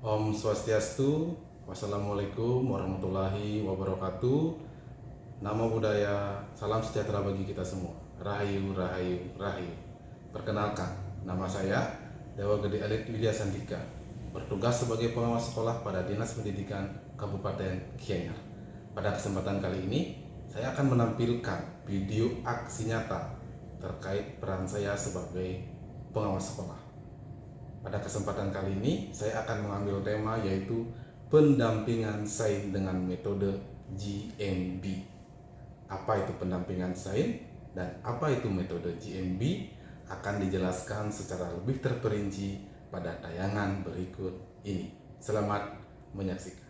Om Swastiastu, Wassalamualaikum warahmatullahi wabarakatuh. Namo Buddhaya, salam sejahtera bagi kita semua. Rahayu, Rahayu, Rahayu. Perkenalkan, nama saya Dewa Gede Alit Widya Sandika, bertugas sebagai pengawas sekolah pada Dinas Pendidikan Kabupaten Gianyar. Pada kesempatan kali ini, saya akan menampilkan video aksi nyata terkait peran saya sebagai pengawas sekolah. Pada kesempatan kali ini, saya akan mengambil tema yaitu pendampingan sains dengan metode GMB. Apa itu pendampingan sains dan apa itu metode GMB akan dijelaskan secara lebih terperinci pada tayangan berikut ini. Selamat menyaksikan.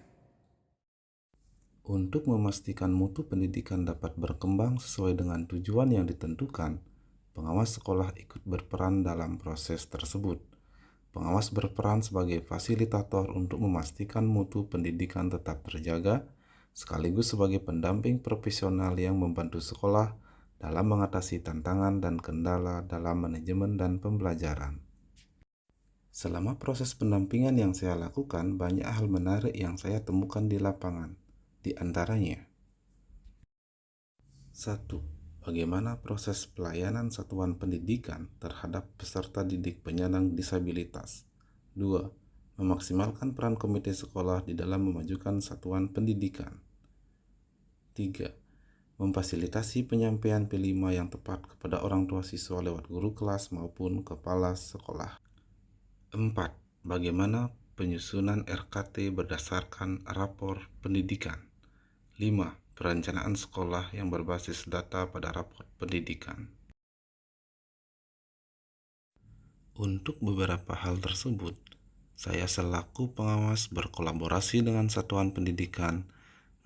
Untuk memastikan mutu pendidikan dapat berkembang sesuai dengan tujuan yang ditentukan, pengawas sekolah ikut berperan dalam proses tersebut. Pengawas berperan sebagai fasilitator untuk memastikan mutu pendidikan tetap terjaga, sekaligus sebagai pendamping profesional yang membantu sekolah dalam mengatasi tantangan dan kendala dalam manajemen dan pembelajaran. Selama proses pendampingan yang saya lakukan, banyak hal menarik yang saya temukan di lapangan. Di antaranya, 1. Bagaimana proses pelayanan satuan pendidikan terhadap peserta didik penyandang disabilitas. 2. Memaksimalkan peran komite sekolah di dalam memajukan satuan pendidikan. 3. Memfasilitasi penyampaian P5 yang tepat kepada orang tua siswa lewat guru kelas maupun kepala sekolah. 4. Bagaimana penyusunan RKT berdasarkan rapor pendidikan. 5. Perencanaan sekolah yang berbasis data pada rapor pendidikan. Untuk beberapa hal tersebut, saya selaku pengawas berkolaborasi dengan satuan pendidikan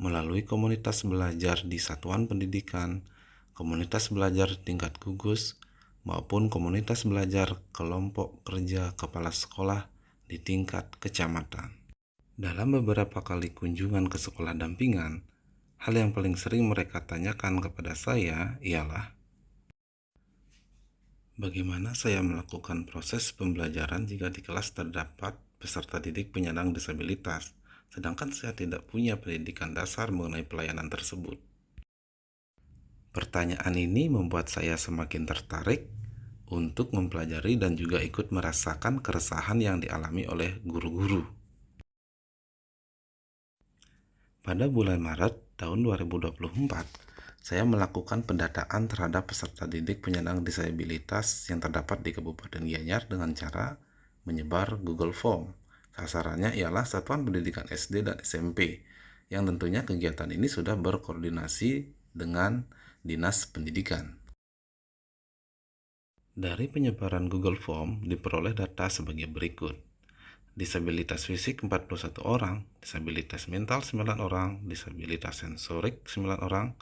melalui komunitas belajar di satuan pendidikan, komunitas belajar tingkat gugus, maupun komunitas belajar kelompok kerja kepala sekolah di tingkat kecamatan. Dalam beberapa kali kunjungan ke sekolah dampingan, hal yang paling sering mereka tanyakan kepada saya ialah bagaimana saya melakukan proses pembelajaran jika di kelas terdapat peserta didik penyandang disabilitas, sedangkan saya tidak punya pendidikan dasar mengenai pelayanan tersebut. Pertanyaan ini membuat saya semakin tertarik untuk mempelajari dan juga ikut merasakan keresahan yang dialami oleh guru-guru. Pada bulan Maret tahun 2024, saya melakukan pendataan terhadap peserta didik penyandang disabilitas yang terdapat di Kabupaten Gianyar dengan cara menyebar Google Form. Sasarannya ialah satuan pendidikan SD dan SMP, yang tentunya kegiatan ini sudah berkoordinasi dengan Dinas Pendidikan. Dari penyebaran Google Form diperoleh data sebagai berikut. Disabilitas fisik 41 orang, disabilitas mental 9 orang, disabilitas sensorik 9 orang,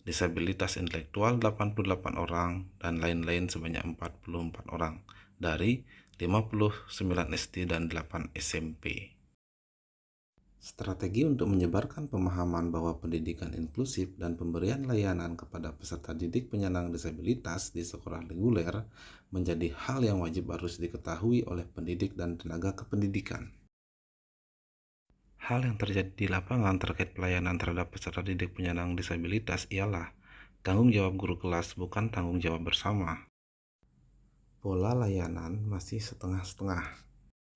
disabilitas intelektual 88 orang, dan lain-lain sebanyak 44 orang dari 59 SD dan 8 SMP. Strategi untuk menyebarkan pemahaman bahwa pendidikan inklusif dan pemberian layanan kepada peserta didik penyandang disabilitas di sekolah reguler menjadi hal yang wajib harus diketahui oleh pendidik dan tenaga kependidikan. Hal yang terjadi di lapangan terkait pelayanan terhadap peserta didik penyandang disabilitas ialah tanggung jawab guru kelas bukan tanggung jawab bersama. Pola layanan masih setengah-setengah.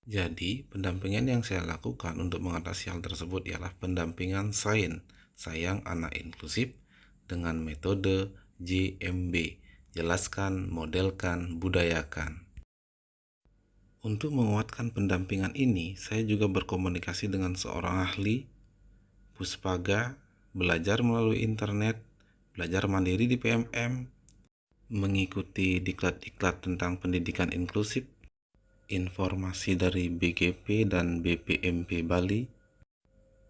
Jadi, pendampingan yang saya lakukan untuk mengatasi hal tersebut ialah pendampingan sains, sayang anak inklusif, dengan metode GMB, jelaskan, modelkan, budayakan. Untuk menguatkan pendampingan ini, saya juga berkomunikasi dengan seorang ahli, Puspaga, belajar melalui internet, belajar mandiri di PMM, mengikuti diklat-diklat tentang pendidikan inklusif, informasi dari BGP dan BPMP Bali,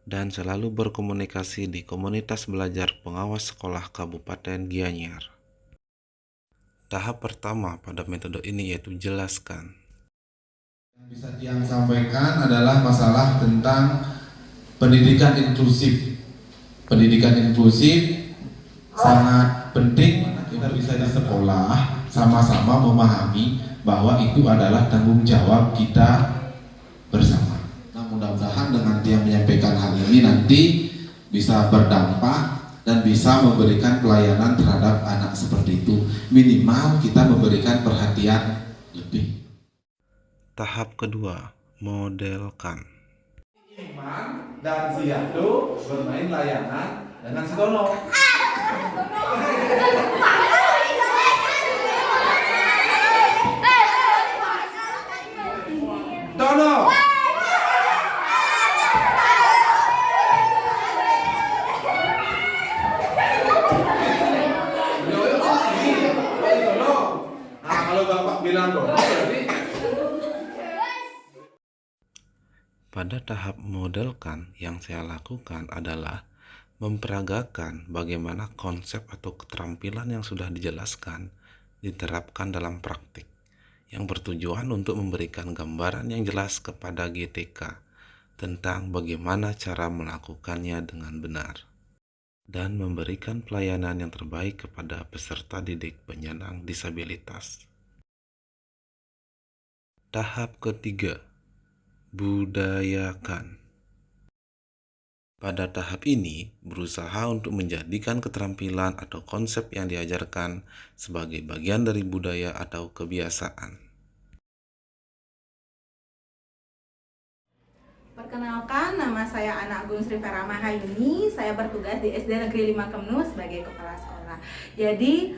dan selalu berkomunikasi di komunitas belajar pengawas sekolah Kabupaten Gianyar. Tahap pertama pada metode ini yaitu jelaskan. Yang bisa Tiang sampaikan adalah masalah tentang pendidikan inklusif. Pendidikan inklusif sangat penting kita bisa di sekolah sama-sama memahami bahwa itu adalah tanggung jawab kita bersama. Nah, mudah nanti bisa berdampak dan bisa memberikan pelayanan terhadap anak seperti itu. Minimal kita memberikan perhatian lebih. Tahap kedua, modelkan. Iman dan si Yahdu bermain layangan dengan si Dono. Dono. Nah, kalau Bapak bilang Dono berarti Pada tahap modelkan yang saya lakukan adalah memperagakan bagaimana konsep atau keterampilan yang sudah dijelaskan diterapkan dalam praktik, yang bertujuan untuk memberikan gambaran yang jelas kepada GTK tentang bagaimana cara melakukannya dengan benar, dan memberikan pelayanan yang terbaik kepada peserta didik penyandang disabilitas. Tahap ketiga, budayakan. Pada tahap ini, berusaha untuk menjadikan keterampilan atau konsep yang diajarkan sebagai bagian dari budaya atau kebiasaan. Perkenalkan, nama saya Ana Agung Sri Farama Hayuni. Saya bertugas di SD Negeri 5 Kemnu sebagai kepala sekolah. Jadi,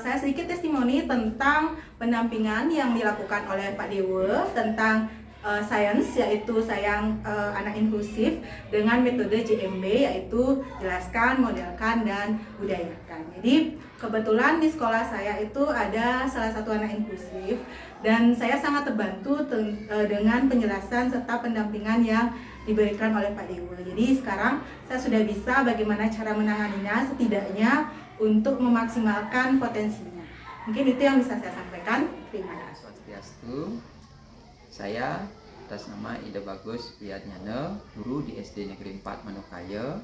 saya sedikit testimoni tentang pendampingan yang dilakukan oleh Pak Dewa tentang sains, yaitu sayang anak inklusif dengan metode JMB, yaitu jelaskan, modelkan, dan budayakan. Jadi kebetulan di sekolah saya itu ada salah satu anak inklusif dan saya sangat terbantu dengan penjelasan serta pendampingan yang diberikan oleh Pak Dewa. Jadi sekarang saya sudah bisa bagaimana cara menanganinya setidaknya untuk memaksimalkan potensinya. Mungkin itu yang bisa saya sampaikan. Terima kasih. Swastiastu. Saya atas nama Ida Bagus Wiyadnyana, guru di SD Negeri 4 Manukaya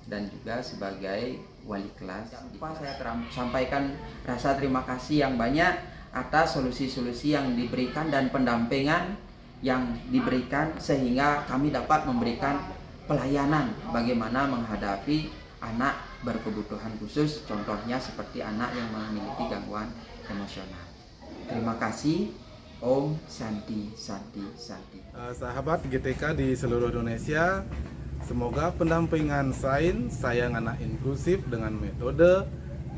dan juga sebagai wali kelas. Saya sampaikan rasa terima kasih yang banyak atas solusi-solusi yang diberikan dan pendampingan yang diberikan sehingga kami dapat memberikan pelayanan bagaimana menghadapi anak berkebutuhan khusus, contohnya seperti anak yang memiliki gangguan emosional. Terima kasih. Om Santi Santi Santi. Sahabat GTK di seluruh Indonesia, semoga pendampingan sains sayang anak inklusif dengan metode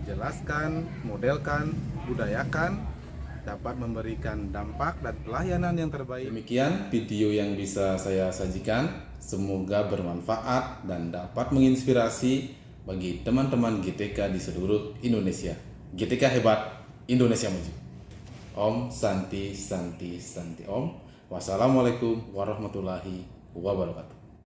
jelaskan, modelkan, budayakan dapat memberikan dampak dan pelayanan yang terbaik. Demikian video yang bisa saya sajikan. Semoga bermanfaat dan dapat menginspirasi bagi teman-teman GTK di seluruh Indonesia. GTK hebat, Indonesia maju. Om Santi Santi Santi Om. Wassalamualaikum warahmatullahi wabarakatuh.